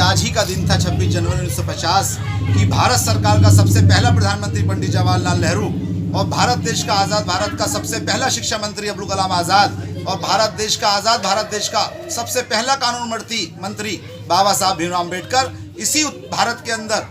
आज ही का दिन था 26 जनवरी 1950 कि भारत सरकार का सबसे पहला प्रधानमंत्री पंडित जवाहरलाल नेहरू और भारत देश का आज़ाद भारत का सबसे पहला शिक्षा मंत्री अब्दुल कलाम आज़ाद और भारत देश का आज़ाद भारत देश का सबसे पहला कानून मंत्री बाबा साहब भीमराव अम्बेडकर इसी भारत के अंदर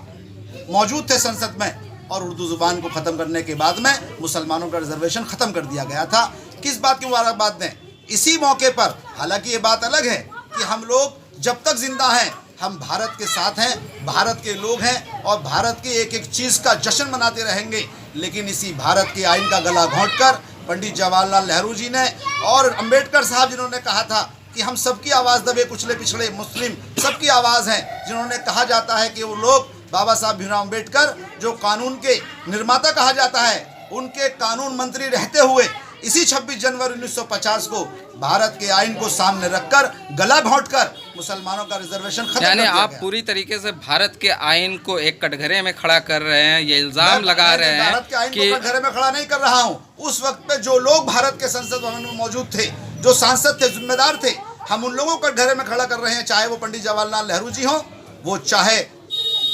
मौजूद थे संसद में। और उर्दू ज़ुबान को ख़त्म करने के बाद में मुसलमानों का रिजर्वेशन ख़त्म कर दिया गया था। किस बात की मुबारकबाद दें इसी मौके पर। हालांकि ये बात अलग है कि हम लोग जब तक जिंदा हैं हम भारत के साथ हैं, भारत के लोग हैं और भारत की एक एक चीज़ का जश्न मनाते रहेंगे। लेकिन इसी भारत के आइन का गला घोंटकर पंडित जवाहरलाल नेहरू जी ने और अम्बेडकर साहब जिन्होंने कहा था कि हम सबकी आवाज़ दबे कुचले पिछड़े मुस्लिम सबकी आवाज़ हैं, जिन्होंने कहा जाता है कि वो लोग बाबा साहब भीमराव अम्बेडकर जो कानून के निर्माता कहा जाता है उनके कानून मंत्री रहते हुए इसी 26 जनवरी 1950 को भारत के आइन को सामने रखकर गला घोंटकर मुसलमानों का रिजर्वेशन खत्म कर दिया गया। आप पूरी तरीके से भारत के आइन को एक कटघरे में खड़ा कर रहे हैं, ये इल्जाम लगा रहे हैं भारत के आइन को कटघरे में खड़ा नहीं कर रहा हूँ। उस वक्त पे जो लोग भारत के संसद भवन में मौजूद थे, जो सांसद थे, जिम्मेदार थे, हम उन लोगों को कटघरे में खड़ा कर रहे हैं। चाहे वो पंडित जवाहरलाल नेहरू जी हों, वो चाहे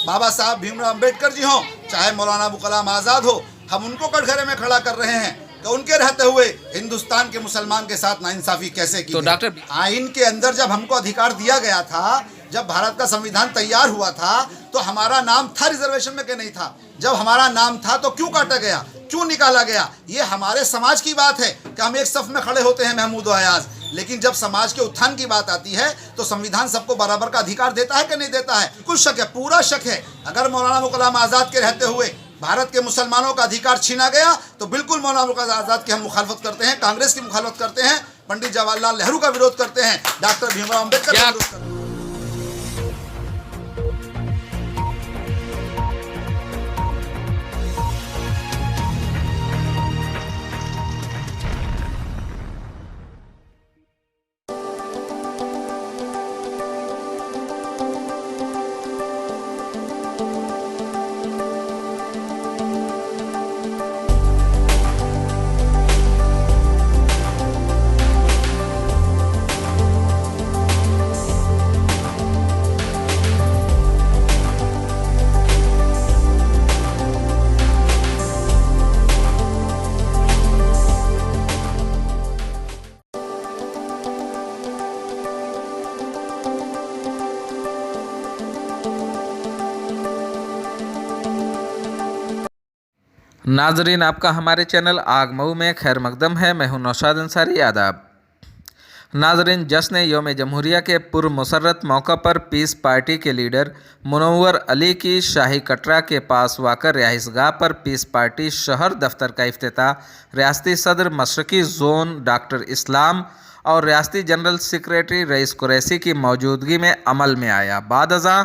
बाबा साहब भीमराव अम्बेडकर जी हों, चाहे मौलाना अबुल कलाम आज़ाद हो, हम उनको कटघरे में खड़ा कर रहे हैं कि उनके रहते हुए हिंदुस्तान के मुसलमान के साथ नाइंसाफी कैसे की। तो डॉक्टर आइन के अंदर जब हमको अधिकार दिया गया था, जब भारत का संविधान तैयार हुआ था तो हमारा नाम था रिजर्वेशन में कि नहीं था? जब हमारा नाम था तो क्यों काटा गया, क्यों निकाला गया? ये हमारे समाज की बात है कि हम एक सफ में खड़े होते हैं महमूद और अयाज। लेकिन जब समाज के उत्थान की बात आती है तो संविधान सबको बराबर का अधिकार देता है कि नहीं देता है? कुछ शक है, पूरा शक है। अगर मौलाना अबुल कलाम आज़ाद के रहते हुए भारत के मुसलमानों का अधिकार छीना गया तो बिल्कुल मौलाना अबुल कलाम आज़ाद की हम मुखालफत करते हैं, कांग्रेस की मुखालफत करते हैं, पंडित जवाहरलाल नेहरू का विरोध करते हैं, डॉक्टर भीमराव अम्बेडकर का विरोध करते हैं। नाजरीन, आपका हमारे चैनल आग मऊ में खैर मकदम है। मैं हूं नौशाद अंसारी। आदाब नाजरीन, जश्न यौम जमहूरिया के पुरमसरत मौका पर पीस पार्टी के लीडर मुनव्वर अली की शाही कटरा के पास वाक़ा रिहाइशगाह पर पीस पार्टी शहर दफ्तर का इफ्तिताह रियासती सदर मशरकी जोन डॉक्टर इस्लाम और रियासती जनरल सेक्रेटरी रईस कुरैशी की मौजूदगी में अमल में आया। बाद अज़ां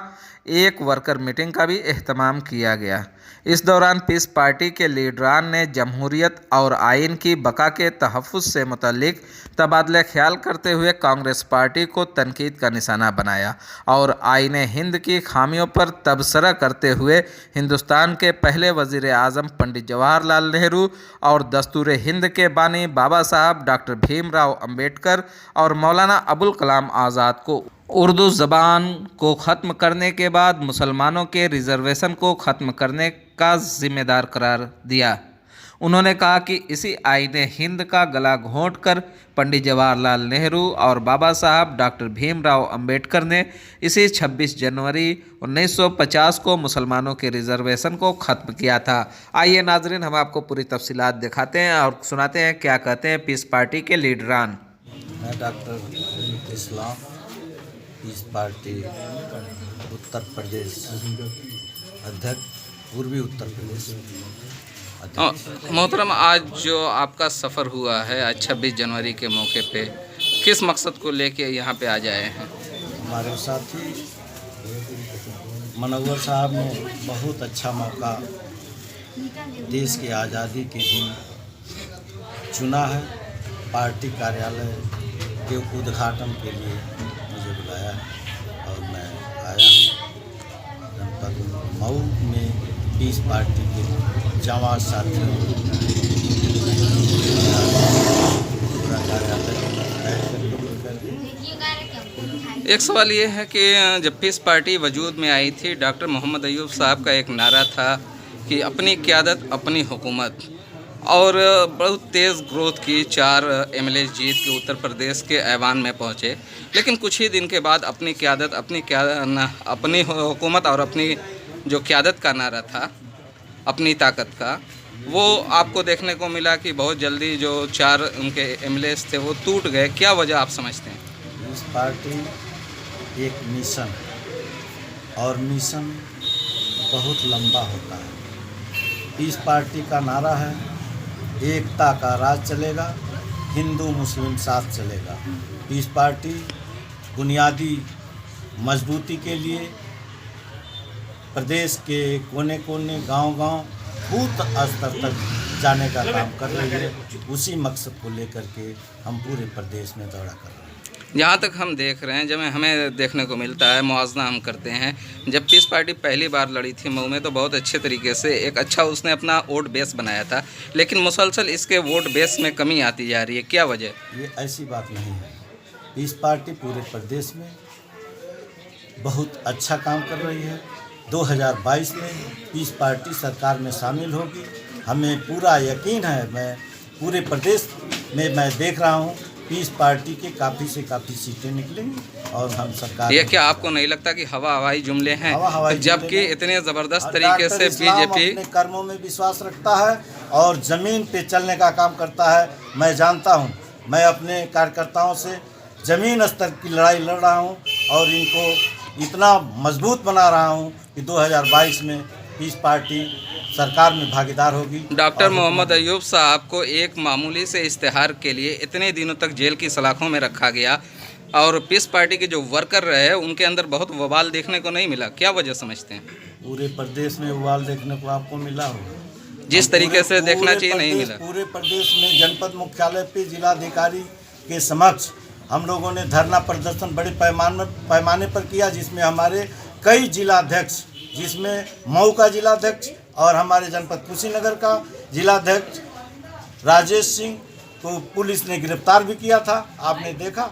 एक वर्कर मीटिंग का भी एहतमाम किया गया। इस दौरान पीस पार्टी के लीडरान ने जमहूरियत और आइन की बका के तहफ़्फ़ुज़ से मुतल्लिक तबादला ख्याल करते हुए कांग्रेस पार्टी को तनकीद का निशाना बनाया और आइन हिंद की खामियों पर तबसरा करते हुए हिंदुस्तान के पहले वज़ीर आज़म पंडित जवाहरलाल नेहरू और दस्तूर हिंद के बानी बाबा साहब डॉक्टर भीमराव अम्बेडकर और मौलाना अबुल कलाम आज़ाद को उर्दू ज़बान को ख़त्म करने के बाद मुसलमानों के रिज़र्वेशन को ख़त्म करने का ज़िम्मेदार करार दिया। उन्होंने कहा कि इसी आइन हिंद का गला घोंटकर पंडित जवाहरलाल नेहरू और बाबा साहब डॉक्टर भीमराव अम्बेडकर ने इसी 26 जनवरी 1950 को मुसलमानों के रिज़र्वेशन को ख़त्म किया था। आइए नाजरीन, हम आपको पूरी तफसीलात दिखाते हैं और सुनाते हैं क्या कहते हैं पीस पार्टी के लीडरान। मैं डॉक्टर इस्लाम, पीस पार्टी उत्तर प्रदेश अध्यक्ष, पूर्वी उत्तर प्रदेश अध्यक्ष। मोहतरम, आज जो आपका सफ़र हुआ है आज 26 जनवरी के मौके पे, किस मकसद को लेके यहाँ पे आ जाए हैं? हमारे साथी मुनव्वर साहब ने बहुत अच्छा मौका देश की आज़ादी के दिन चुना है। पार्टी कार्यालय के उद्घाटन के लिए मुझे बुलाया है और मैं आया हूँ। जनपद मऊ में पीस पार्टी के जवान साथियों पूरा कार्यालय एक सवाल ये है कि जब पीस पार्टी वजूद में आई थी, डॉक्टर मोहम्मद अयूब साहब का एक नारा था कि अपनी क़यादत अपनी हुकूमत, और बहुत तेज़ ग्रोथ की। 4 एमएलए जीत के उत्तर प्रदेश के ऐवान में पहुँचे, लेकिन कुछ ही दिन के बाद अपनी क़यादत अपनी हुकूमत और अपनी जो क़यादत का नारा था, अपनी ताकत का, वो आपको देखने को मिला कि बहुत जल्दी जो 4 उनके एमएलएस थे वो टूट गए। क्या वजह आप समझते हैं? इस पार्टी एक मिशन, और मिशन बहुत लंबा होता है। इस पार्टी का नारा है एकता का राज चलेगा, हिंदू मुस्लिम साथ चलेगा। इस पार्टी बुनियादी मजबूती के लिए प्रदेश के कोने कोने गांव-गांव बूथ स्तर तक जाने का काम कर रही है। उसी मकसद को लेकर के हम पूरे प्रदेश में दौरा कर रहे हैं। जहाँ तक हम देख रहे हैं, जब हमें देखने को मिलता है, मुआवजा हम करते हैं, जब पीस पार्टी पहली बार लड़ी थी मऊ में तो बहुत अच्छे तरीके से एक अच्छा उसने अपना वोट बेस बनाया था, लेकिन मुसलसल इसके वोट बेस में कमी आती जा रही है। क्या वजह? ये ऐसी बात नहीं है। इस पार्टी पूरे प्रदेश में बहुत अच्छा काम कर रही है। 2022 में इस पार्टी सरकार में शामिल होगी। हमें पूरा यकीन है। मैं पूरे प्रदेश में मैं देख रहा हूँ इस पार्टी के काफ़ी से काफ़ी सीटें निकलेंगी और हम सरकार। ये क्या आपको नहीं लगता कि हवाई जुमले हैं, जबकि इतने ज़बरदस्त तरीके डॉक्टर से इस्लाम बीजेपी अपने कर्मों में विश्वास रखता है और ज़मीन पे चलने का काम करता है। मैं जानता हूँ, मैं अपने कार्यकर्ताओं से ज़मीन स्तर की लड़ाई लड़ रहा हूँ और इनको इतना मजबूत बना रहा हूँ कि 2022 में इस पार्टी सरकार में भागीदार होगी। डॉक्टर मोहम्मद अयूब साहब को एक मामूली से इश्तेहार के लिए इतने दिनों तक जेल की सलाखों में रखा गया, और पीस पार्टी के जो वर्कर रहे उनके अंदर बहुत बवाल देखने को नहीं मिला। क्या वजह समझते हैं? पूरे प्रदेश में बवाल देखने को आपको मिला होगा, जिस तरीके से देखना चाहिए नहीं मिला। पूरे प्रदेश में जनपद मुख्यालय पे जिलाधिकारी के समक्ष हम लोगों ने धरना प्रदर्शन बड़े पैमाने पर किया, जिसमें हमारे कई जिलाध्यक्ष, जिसमें मऊ का जिलाध्यक्ष और हमारे जनपद कुशीनगर का जिलाध्यक्ष राजेश सिंह को पुलिस ने गिरफ्तार भी किया था। आपने देखा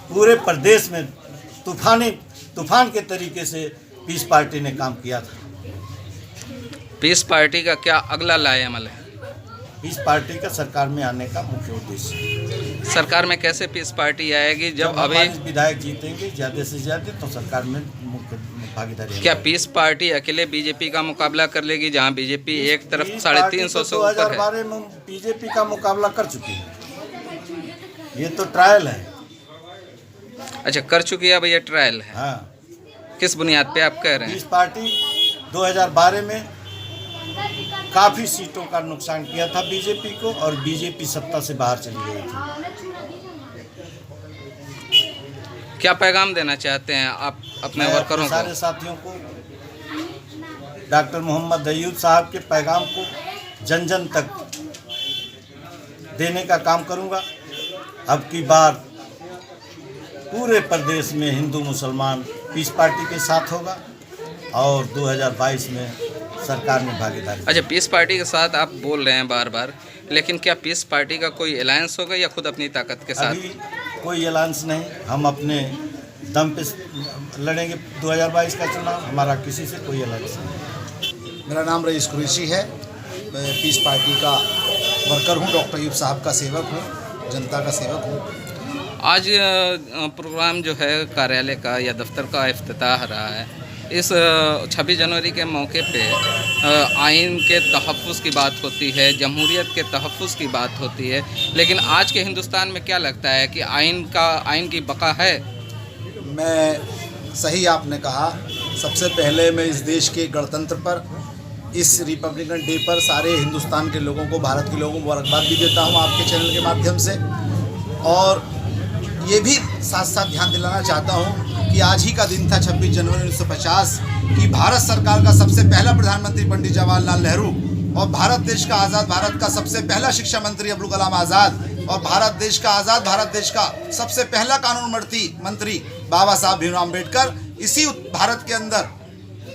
पूरे प्रदेश में तूफान के तरीके से पीस पार्टी ने काम किया था। पीस पार्टी का क्या अगला लाएअमल है? पीस पार्टी का सरकार में आने का मुख्य उद्देश्य। सरकार में कैसे पीस पार्टी आएगी जब अभी हमारे विधायक जीतेंगे ज़्यादा से ज़्यादा, तो सरकार में मुख्य भागीदारी। क्या पीस पार्टी अकेले बीजेपी का मुकाबला कर लेगी, जहां बीजेपी एक तरफ 350 से ऊपर है? 2012 में बीजेपी का मुकाबला कर चुकी है। ये तो ट्रायल है। अच्छा, कर चुकी है, अब ये ट्रायल है। हाँ, किस बुनियाद पे आप कह रहे हैं? इस पार्टी 2012 में काफ़ी सीटों का नुकसान किया था बीजेपी को, और बीजेपी सत्ता से बाहर चली गई थी। क्या पैगाम देना चाहते हैं आप अपने वर्करों को? सारे साथियों को, डॉक्टर मोहम्मद अयूब साहब के पैगाम को जन जन तक देने का काम करूंगा। अब की बार पूरे प्रदेश में हिंदू मुसलमान पीस पार्टी के साथ होगा और 2022 में सरकार में भागीदारी। अच्छा, पीस पार्टी के साथ आप बोल रहे हैं बार बार, लेकिन क्या पीस पार्टी का कोई अलायंस होगा या खुद अपनी ताकत के साथ? अभी कोई अलायंस नहीं, हम अपने दम पे लड़ेंगे 2022 का चुनाव। हमारा किसी से कोई अलायंस नहीं। मेरा नाम रईस कुरैशी है। मैं पीस पार्टी का वर्कर हूँ, डॉक्टर अयूब साहब का सेवक हूँ, जनता का सेवक हूँ। आज प्रोग्राम जो है कार्यालय का या दफ्तर का इफ्तिताह रहा है। इस 26 जनवरी के मौके पे आइन के तहफ़्फ़ुज़ की बात होती है, जमहूरियत के तहफ़्फ़ुज़ की बात होती है, लेकिन आज के हिंदुस्तान में क्या लगता है कि आइन की बका है? मैं सही आपने कहा। सबसे पहले मैं इस देश के गणतंत्र पर, इस रिपब्लिकन डे पर सारे हिंदुस्तान के लोगों को, भारत के लोगों को मुबारकबाद भी देता हूँ आपके चैनल के माध्यम से, और ये भी साथ साथ ध्यान दिलाना चाहता हूँ कि आज ही का दिन था 26 जनवरी 1950 कि भारत सरकार का सबसे पहला प्रधानमंत्री पंडित जवाहरलाल नेहरू और भारत देश का आज़ाद भारत का सबसे पहला शिक्षा मंत्री अब्दुल कलाम आज़ाद और भारत देश का सबसे पहला कानून मंत्री बाबा साहब भीमराव अम्बेडकर इसी भारत के अंदर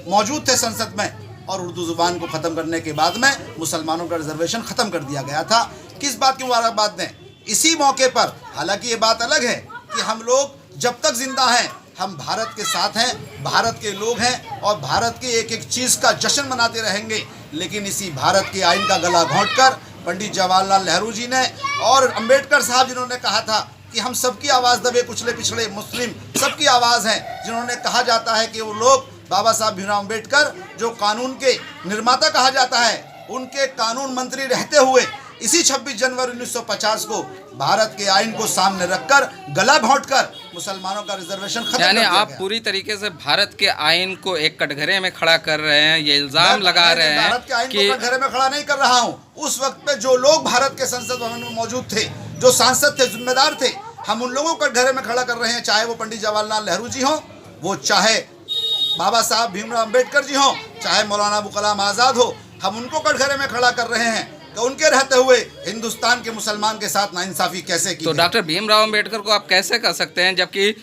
मौजूद थे संसद में, और उर्दू ज़ुबान को ख़त्म करने के बाद में मुसलमानों का रिजर्वेशन ख़त्म कर दिया गया था। किस बात की मुबारकबाद दें इसी मौके पर? हालांकि ये बात अलग है कि हम लोग जब तक जिंदा हैं हम भारत के साथ हैं, भारत के लोग हैं और भारत की एक एक चीज़ का जश्न मनाते रहेंगे। लेकिन इसी भारत के आइन का गला घोंटकर पंडित जवाहरलाल नेहरू जी ने और अंबेडकर साहब जिन्होंने कहा था कि हम सबकी आवाज़ दबे कुचले पिछड़े मुस्लिम सबकी आवाज़ हैं, जिन्होंने कहा जाता है कि वो लोग बाबा साहब भीमराव अंबेडकर जो कानून के निर्माता कहा जाता है, उनके कानून मंत्री रहते हुए इसी 26 जनवरी 1950 को भारत के आइन को सामने रखकर गला घोंटकर मुसलमानों का रिजर्वेशन खत्म कर यानी दिया आप गया। पूरी तरीके से भारत के आइन को एक कटघरे में खड़ा कर रहे हैं, ये इल्जाम लगा रहे हैं भारत के आइन कि को कटघरे में खड़ा नहीं कर रहा हूं। उस वक्त पे जो लोग भारत के संसद भवन में मौजूद थे, जो सांसद थे, जिम्मेदार थे, हम उन लोगों को कटघरे में खड़ा कर रहे हैं, चाहे वो पंडित जवाहरलाल नेहरू जी हों, वो चाहे बाबा साहब भीमराव अंबेडकर जी हों, चाहे मौलाना अबुल कलाम आज़ाद हो, हम उनको कटघरे में खड़ा कर रहे हैं कि उनके रहते हुए हिंदुस्तान के मुसलमान के साथ नाइंसाफी कैसे की। तो डॉक्टर भीमराव अंबेडकर को आप कैसे कर सकते हैं, जबकि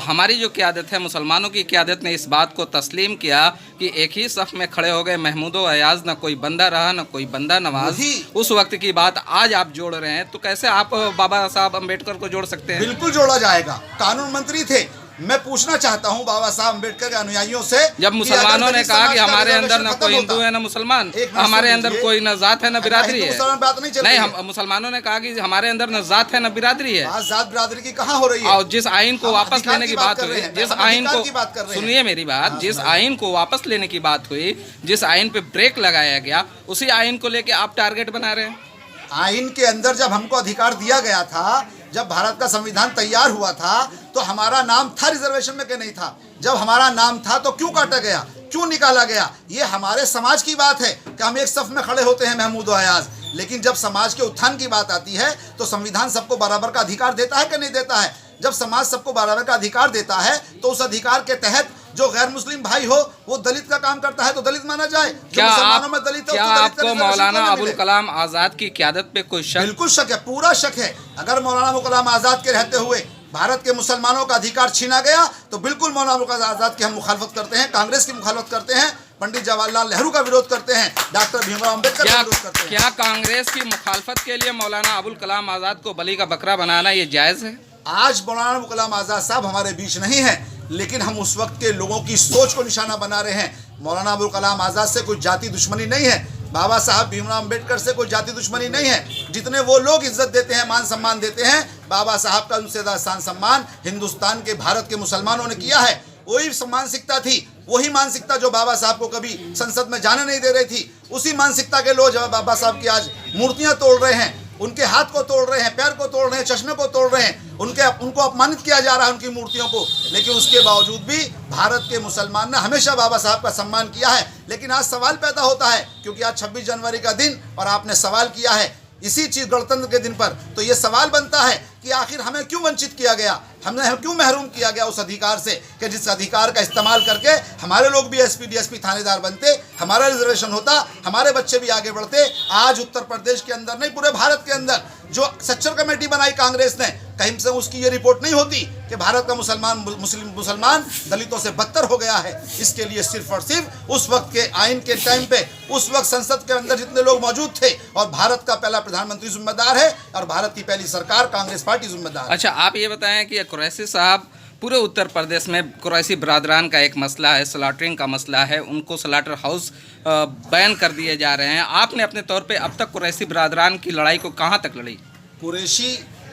हमारी जो क़यादत है, मुसलमानों की क़यादत ने इस बात को तस्लीम किया कि एक ही सफ़ में खड़े हो गए महमूद व अयाज, न कोई बंदा रहा न कोई बंदा नवाज। उस वक्त की बात आज आप जोड़ रहे हैं, तो कैसे आप बाबा साहब अंबेडकर को जोड़ सकते हैं? बिल्कुल जोड़ा जाएगा। कानून मंत्री थे। मैं पूछना चाहता हूं बाबा साहब अंबेडकर के अनुयायियों से, जब मुसलमानों ने कहा कि हमारे अंदर न कोई हिंदू है न मुसलमान, हमारे अंदर कोई न जात है न बिरादरी है, नहीं, हम मुसलमानों ने कहा कि हमारे अंदर न जात है न बिरादरी है। जात बिरादरी की कहाँ हो रही है? और जिस आइन को वापस लेने की बात हुई, जिस आइन को, सुनिए मेरी बात, जिस आइन को वापस लेने की बात हुई, जिस आइन पे ब्रेक लगाया गया, उसी आइन को लेके आप टारगेट बना रहे हैं। आइन के अंदर जब हमको अधिकार दिया गया था, जब भारत का संविधान तैयार हुआ था, तो हमारा नाम था रिजर्वेशन में कि नहीं था? जब हमारा नाम था तो क्यों काटा गया, क्यों निकाला गया? ये हमारे समाज की बात है कि हम एक सफ में खड़े होते हैं महमूद व अयाज। लेकिन जब समाज के उत्थान की बात आती है तो संविधान सबको बराबर का अधिकार देता है कि नहीं देता है? जब समाज सबको बराबर का अधिकार देता है तो उस अधिकार के तहत जो गैर मुस्लिम भाई हो वो दलित का काम करता है तो दलित माना जाए। क्या आपको मौलाना अबुल कलाम आज़ाद की क़यादत पे कोई शक? बिल्कुल शक है, पूरा शक है। अगर मौलाना अबुल कलाम आज़ाद के रहते हुए भारत के मुसलमानों का अधिकार छीना गया तो बिल्कुल मौलाना अबुल कलाम आज़ाद की हम मुखालफत करते हैं, कांग्रेस की मुखालफत करते हैं, पंडित जवाहरलाल नेहरू का विरोध करते हैं, डॉक्टर भीमराव अंबेडकर का विरोध करते हैं। क्या कांग्रेस की मुखालफत के लिए मौलाना अबुल कलाम आज़ाद को बलि का बकरा बनाना ये जायज़ है? आज मौलाना अबुल कलाम आज़ाद साहब हमारे बीच नहीं है, लेकिन हम उस वक्त के लोगों की सोच को निशाना बना रहे हैं। मौलाना अबुल कलाम आज़ाद से कोई जाति दुश्मनी नहीं है, बाबा साहब भीमराव अंबेडकर से कोई जाति दुश्मनी नहीं है। जितने वो लोग इज्जत देते हैं, मान सम्मान देते हैं, बाबा साहब का उनसे ज़्यादा शान सम्मान हिंदुस्तान के भारत के मुसलमानों ने किया है। वही मानसिकता थी, वही मानसिकता जो बाबा साहब को कभी संसद में जाने नहीं दे रही थी, उसी मानसिकता के लोग जब बाबा साहब की आज मूर्तियाँ तोड़ रहे हैं, उनके हाथ को तोड़ रहे हैं, पैर को तोड़ रहे हैं, चश्मे को तोड़ रहे हैं, उनको अपमानित किया जा रहा है उनकी मूर्तियों को। लेकिन उसके बावजूद भी भारत के मुसलमान ने हमेशा बाबा साहब का सम्मान किया है। लेकिन आज सवाल पैदा होता है, क्योंकि आज 26 जनवरी का दिन और आपने सवाल किया है इसी चीज़ गणतंत्र के दिन पर, तो ये सवाल बनता है कि आखिर हमें क्यों वंचित किया गया, हमें क्यों महरूम किया गया उस अधिकार से कि जिस अधिकार का इस्तेमाल करके हमारे लोग भी एसपी डीएसपी थानेदार बनते, हमारा रिजर्वेशन होता, हमारे बच्चे भी आगे बढ़ते। आज उत्तर प्रदेश के अंदर नहीं, पूरे भारत के अंदर जो सच्चर कमेटी बनाई कांग्रेस ने, कहीं से उसकी ये रिपोर्ट नहीं होती कि भारत का मुसलमान दलितों से बदतर हो गया है। इसके लिए सिर्फ और सिर्फ उस वक्त के आइन के टाइम पे, उस वक्त संसद के अंदर जितने लोग मौजूद थे, और भारत का पहला प्रधानमंत्री जिम्मेदार है और भारत की पहली सरकार कांग्रेस पार्टी जिम्मेदार है। अच्छा, आप ये बताएं कि कुरैशी साहब, पूरे उत्तर प्रदेश में कुरैशी बरादरान का एक मसला है, स्लॉटरिंग का मसला है, उनको स्लॉटर हाउस बैन कर दिए जा रहे हैं। आपने अपने तौर पे अब तक कुरैशी बरादरान की लड़ाई को कहाँ तक लड़ी? कुरैशी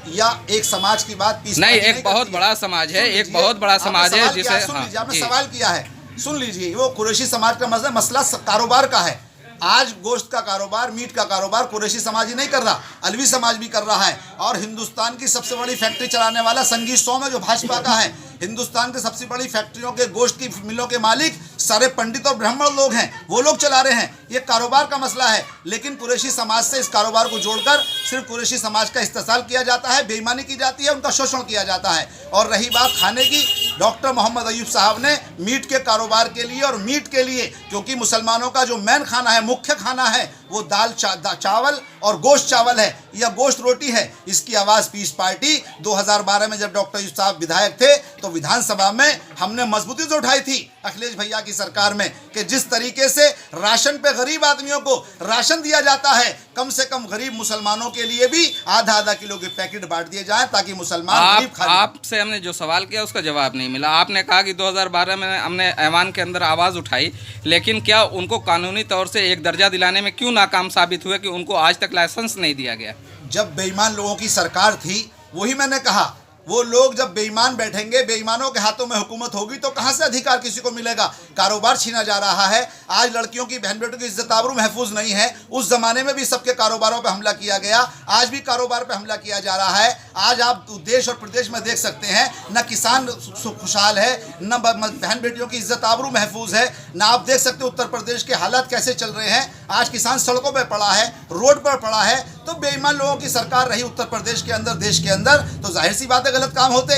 या एक समाज की बात नहीं, एक बहुत बड़ा समाज है, एक बहुत बड़ा समाज है जिसे आपने सवाल किया है, सुन लीजिए। वो कुरैशी समाज का मसला कारोबार का है। आज गोश्त का कारोबार, मीट का कारोबार कुरैशी समाज ही नहीं कर रहा, अलवी समाज भी कर रहा है। और हिंदुस्तान की सबसे बड़ी फैक्ट्री चलाने वाला संगीत सोम है जो भाजपा का है। हिंदुस्तान की सबसे बड़ी फैक्ट्रियों के गोश्त की मिलों के मालिक सारे पंडित और ब्राह्मण लोग हैं, वो लोग चला रहे हैं। ये कारोबार का मसला है। लेकिन कुरैशी समाज से इस कारोबार को जोड़कर सिर्फ कुरैशी समाज का इस्तेसाल किया जाता है, बेईमानी की जाती है, उनका शोषण किया जाता है। और रही बात खाने की, डॉक्टर मोहम्मद अयूब साहब ने मीट के कारोबार के लिए और मीट के लिए, क्योंकि मुसलमानों का जो मेन खाना है, मुख्य खाना है, वो दाल चावल और गोश्त चावल है या गोश्त रोटी है। इसकी आवाज़ पीस पार्टी 2012 में जब डॉक्टर अयूब साहब विधायक थे तो विधानसभा में हमने मजबूती से उठाई थी। अखिलेश भैया की सरकार में कि जिस तरीके से राशन पे गरीब आदमियों को राशन दिया जाता है, कम से कम गरीब मुसलमानों के लिए भी आधा आधा किलो के पैकेट बांट दिए जाएं ताकि मुसलमान गरीब खा लें। आपसे हमने जो सवाल किया उसका जवाब नहीं मिला। आपने कहा कि 2012 में हमने ऐवान के अंदर आवाज़ उठाई, लेकिन क्या उनको कानूनी तौर से एक दर्जा दिलाने में क्यों नाकाम साबित हुए कि उनको आज तक लाइसेंस नहीं दिया गया? जब बेईमान लोगों की सरकार थी, वही मैंने कहा, वो लोग जब बेईमान बैठेंगे, बेईमानों के हाथों में हुकूमत होगी तो कहाँ से अधिकार किसी को मिलेगा? कारोबार छीना जा रहा है। आज लड़कियों की, बहन बेटों की इज्जत आबरू महफूज नहीं है। उस जमाने में भी सबके कारोबारों पे हमला किया गया, आज भी कारोबार पे हमला किया जा रहा है। आज आप देश और प्रदेश में देख सकते हैं, न किसान खुशहाल है, न बहन बेटियों की इज्जत आबरू महफूज है, न आप देख सकते हो उत्तर प्रदेश के हालात कैसे चल रहे हैं। आज किसान सड़कों पर पड़ा है, रोड पर पड़ा है। तो बेईमान लोगों की सरकार रही उत्तर प्रदेश के अंदर, देश के अंदर, तो जाहिर सी बात है गलत काम होते।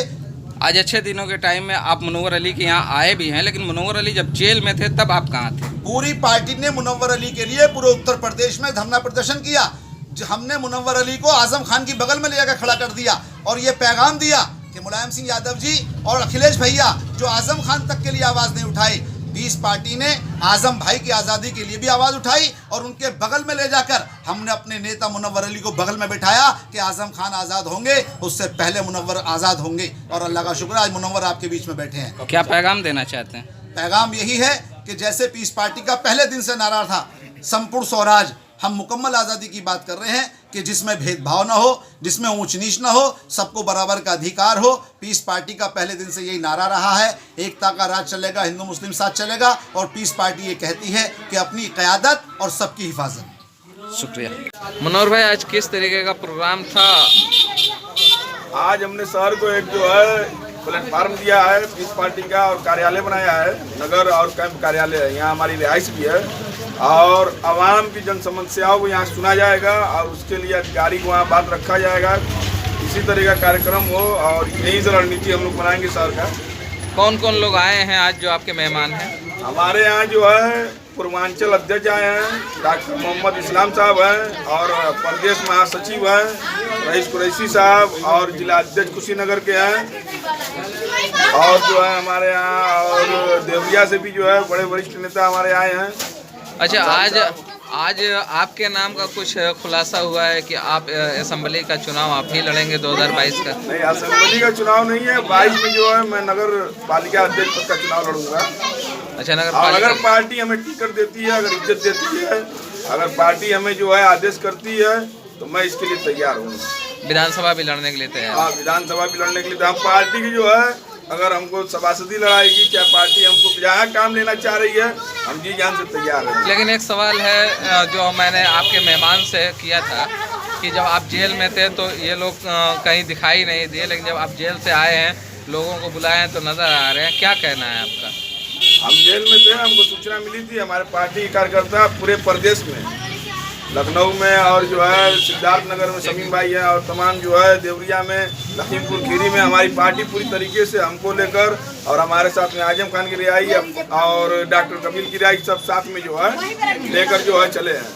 आज अच्छे दिनों के टाइम में आप मुनव्वर अली के यहाँ आए भी हैं, लेकिन मुनव्वर अली जब जेल में थे तब आप कहाँ थे? पूरी पार्टी ने मुनव्वर अली के लिए पूरे उत्तर प्रदेश में धरना प्रदर्शन किया। हमने मुनव्वर अली को आजम खान की बगल में ले जाकर खड़ा कर दिया और ये पैगाम दिया कि मुलायम सिंह यादव जी और अखिलेश भैया जो आजम खान तक के लिए आवाज़ नहीं उठाई, पीस पार्टी ने आजम भाई की आज़ादी के लिए भी आवाज़ उठाई और उनके बगल में ले जाकर हमने अपने नेता मुनव्वर अली को बगल में बिठाया कि आजम खान आज़ाद होंगे, उससे पहले मुनव्वर आज़ाद होंगे। और अल्लाह का शुक्र आज मुनव्वर आपके बीच में बैठे हैं। क्या पैगाम देना चाहते हैं? पैगाम यही है कि जैसे पीस पार्टी का पहले दिन से नारा था संपूर्ण स्वराज, हम मुकम्मल आज़ादी की बात कर रहे हैं कि जिसमें भेदभाव ना हो, जिसमें ऊंच नीच ना हो, सबको बराबर का अधिकार हो। पीस पार्टी का पहले दिन से यही नारा रहा है, एकता का राज चलेगा, हिंदू मुस्लिम साथ चलेगा। और पीस पार्टी ये कहती है कि अपनी क़यादत और सबकी हिफाजत। शुक्रिया। मनोहर भाई, आज किस तरीके का प्रोग्राम था? आज हमने शहर को एक जो है प्लेटफार्म दिया है पीस पार्टी का और कार्यालय बनाया है, नगर और कैंप कार्यालय है। यहाँ हमारी रिहाइश भी है और आवाम की जन समस्याओं को यहाँ सुना जाएगा और उसके लिए अधिकारी को वहाँ बात रखा जाएगा। इसी तरह का कार्यक्रम हो और यही से रणनीति हम लोग बनाएंगे शहर का। कौन कौन लोग आए हैं आज जो आपके मेहमान हैं? हमारे यहाँ जो है पूर्वांचल अध्यक्ष आए हैं, डॉक्टर मोहम्मद इस्लाम साहब हैं और प्रदेश महासचिव हैं रईस कुरैशी साहब और जिला अध्यक्ष कुशीनगर के हैं। और जो है हमारे यहाँ और देवरिया से भी जो है बड़े वरिष्ठ नेता हमारे आए हैं। अच्छा, आज आपके नाम का कुछ खुलासा हुआ है कि आप असेंबली का चुनाव आप ही लड़ेंगे 2022 का? नहीं, असेंबली का चुनाव नहीं है। 22 में जो है मैं नगर पालिका अध्यक्ष पद का चुनाव लड़ूंगा। अच्छा, अगर पार्टी हमें टिकट देती है, अगर इज्जत देती है, अगर पार्टी हमें जो है आदेश करती है तो मैं इसके लिए तैयार हूँ। विधानसभा भी लड़ने के लिए तैयार? हाँ, विधानसभा भी लड़ने के लिए। हम पार्टी की जो है अगर हमको सभासदी लड़ाएगी, क्या पार्टी हमको विधायक काम लेना चाह रही है, हम जी जान से तैयार हैं। लेकिन एक सवाल है जो मैंने आपके मेहमान से किया था कि जब आप जेल में थे तो ये लोग कहीं दिखाई नहीं दिए, लेकिन जब आप जेल से आए हैं, लोगों को बुलाए हैं तो नज़र आ रहे हैं। क्या कहना है आपका? हम जेल में थे, हमको सूचना मिली थी। हमारे पार्टी के कार्यकर्ता पूरे प्रदेश में, लखनऊ में और जो है सिद्धार्थनगर में समीम भाई हैं और तमाम जो है देवरिया में, लखीमपुर खीरी में हमारी पार्टी पूरी तरीके से हमको लेकर और हमारे साथ में आजम खान की रिहाई और डॉक्टर कबील की रिहाई सब साथ में जो है लेकर जो है चले हैं।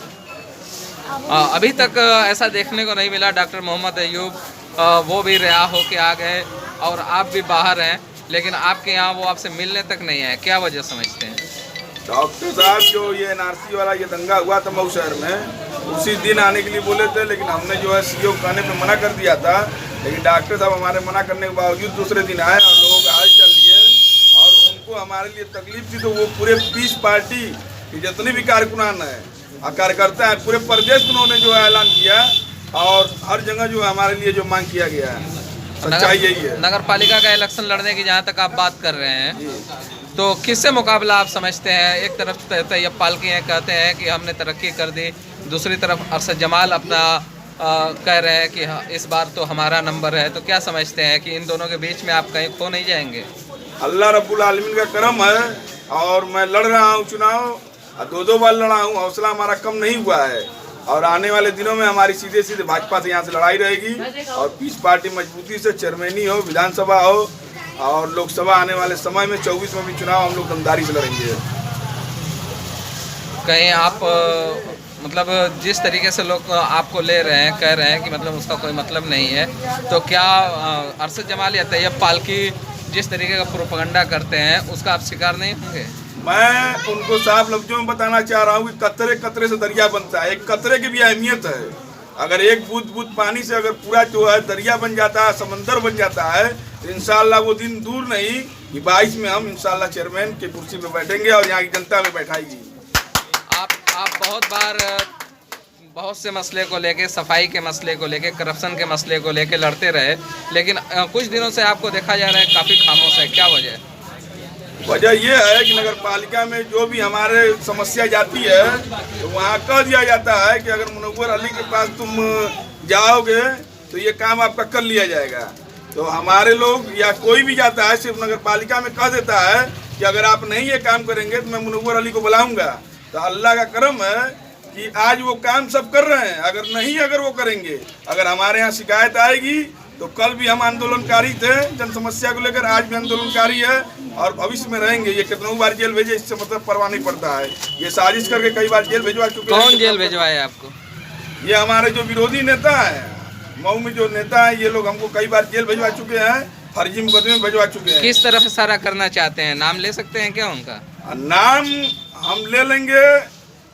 अभी तक ऐसा देखने को नहीं मिला डॉक्टर मोहम्मद अयूब वो भी रिहा होके आ गए और आप भी बाहर हैं, लेकिन आपके यहाँ वो आपसे मिलने तक नहीं आए, क्या वजह समझते हैं? डॉक्टर साहब जो ये एनआरसी वाला ये दंगा हुआ था मऊ शहर में, उसी दिन आने के लिए बोले थे, लेकिन हमने जो है सीओ को आने पे मना कर दिया था। लेकिन डॉक्टर साहब हमारे मना करने के बावजूद दूसरे दिन आए और लोगों का हाल चल लिए और उनको हमारे लिए तकलीफ थी। तो वो पूरे पीस पार्टी की जितने भी कारकुनान हैं और कार्यकर्ता हैं पूरे प्रदेश में उन्होंने जो है ऐलान किया और हर जगह जो है हमारे लिए जो मांग किया गया है, सच्चाई यही है। नगर पालिका का इलेक्शन लड़ने की जहाँ तक आप बात कर रहे हैं, तो किससे मुकाबला आप समझते हैं? एक तरफ तैयब पालकी हैं, कहते हैं कि हमने तरक्की कर दी, दूसरी तरफ अरशद जमाल अपना कह रहे हैं कि हाँ, इस बार तो हमारा नंबर है। तो क्या समझते हैं कि इन दोनों के बीच में आप कहीं खो नहीं जाएंगे? अल्लाह रब्बुल आलमीन का करम है और मैं लड़ रहा हूँ चुनाव, 2 बार लड़ा हूँ, हौसला हमारा कम नहीं हुआ है और आने वाले दिनों में हमारी सीधे सीधे भाजपा से यहाँ से लड़ाई रहेगी और पीस पार्टी मजबूती से चेयरमैनी हो, विधानसभा हो और लोकसभा आने वाले समय में 24 में भी चुनाव हम लोग दमदारी से लड़ेंगे। कहीं आप मतलब जिस तरीके से लोग आपको ले रहे हैं, कह रहे हैं कि मतलब उसका कोई मतलब नहीं है, तो क्या अरशद जमाल या तैयब पालकी जिस तरीके का प्रोपेगेंडा करते हैं उसका आप शिकार नहीं होंगे? मैं उनको साफ लफ्जों में बताना चाह रहा हूँ कि कतरे कतरे से दरिया बनता है, एक कतरे की भी अहमियत है। अगर एक बूंद बूंद पानी से अगर पूरा जो है दरिया बन जाता है, समंदर बन जाता है, तो इंशाल्लाह वो दिन दूर नहीं कि 22 में हम इंशाल्लाह चेयरमैन की कुर्सी पे बैठेंगे और यहाँ की जनता में बैठाएगी। आप बहुत बार बहुत से मसले को लेके, सफाई के मसले को लेके, करप्शन के मसले को लेके लड़ते रहे, लेकिन कुछ दिनों से आपको देखा जा रहा है काफ़ी खामोश है, क्या वजह है? वजह यह है कि नगर पालिका में जो भी हमारे समस्या जाती है तो वहाँ कह दिया जाता है कि अगर मुनव्वर अली के पास तुम जाओगे तो ये काम आपका कर लिया जाएगा। तो हमारे लोग या कोई भी जाता है सिर्फ नगर पालिका में कह देता है कि अगर आप नहीं ये काम करेंगे तो मैं मुनव्वर अली को बुलाऊंगा। तो अल्लाह का करम है कि आज वो काम सब कर रहे हैं। अगर वो करेंगे, अगर हमारे यहाँ शिकायत आएगी तो कल भी हम आंदोलनकारी थे जन समस्या को लेकर, आज भी आंदोलनकारी है और भविष्य में रहेंगे। ये कितनों बार जेल भेजे इससे मतलब परवाह नहीं पड़ता है। ये साजिश करके कई बार जेल भिजवा चुके हैं। कौन जेल भिजवाए आपको? ये हमारे जो विरोधी नेता है, मऊ में जो नेता है, ये लोग हमको कई बार जेल भिजवा चुके हैं, फर्जी मुकदमे भिजवा चुके हैं। किस तरफ इशारा करना चाहते हैं? नाम ले सकते हैं क्या उनका? नाम हम ले लेंगे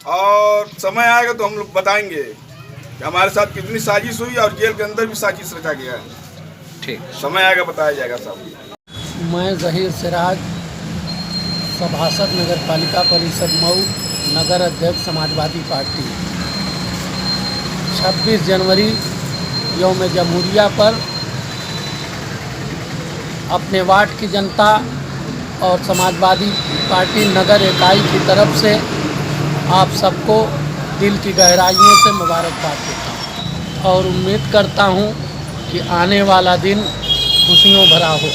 और समय आएगा तो हम लोग बताएंगे कि हमारे साथ कितनी साजिश हुई और जेल के अंदर भी साजिश रचा गया है। ठीक, समय आएगा बताया जाएगा सब। मैं ज़हीर सिराज, सभासद नगर पालिका परिषद मऊ, नगर अध्यक्ष समाजवादी पार्टी। 26 जनवरी यौम जमहूरिया पर अपने वार्ड की जनता और समाजवादी पार्टी नगर इकाई की तरफ से आप सबको दिल की गहराइयों से मुबारकबाद देता हूँ और उम्मीद करता हूँ कि आने वाला दिन खुशियों भरा हो।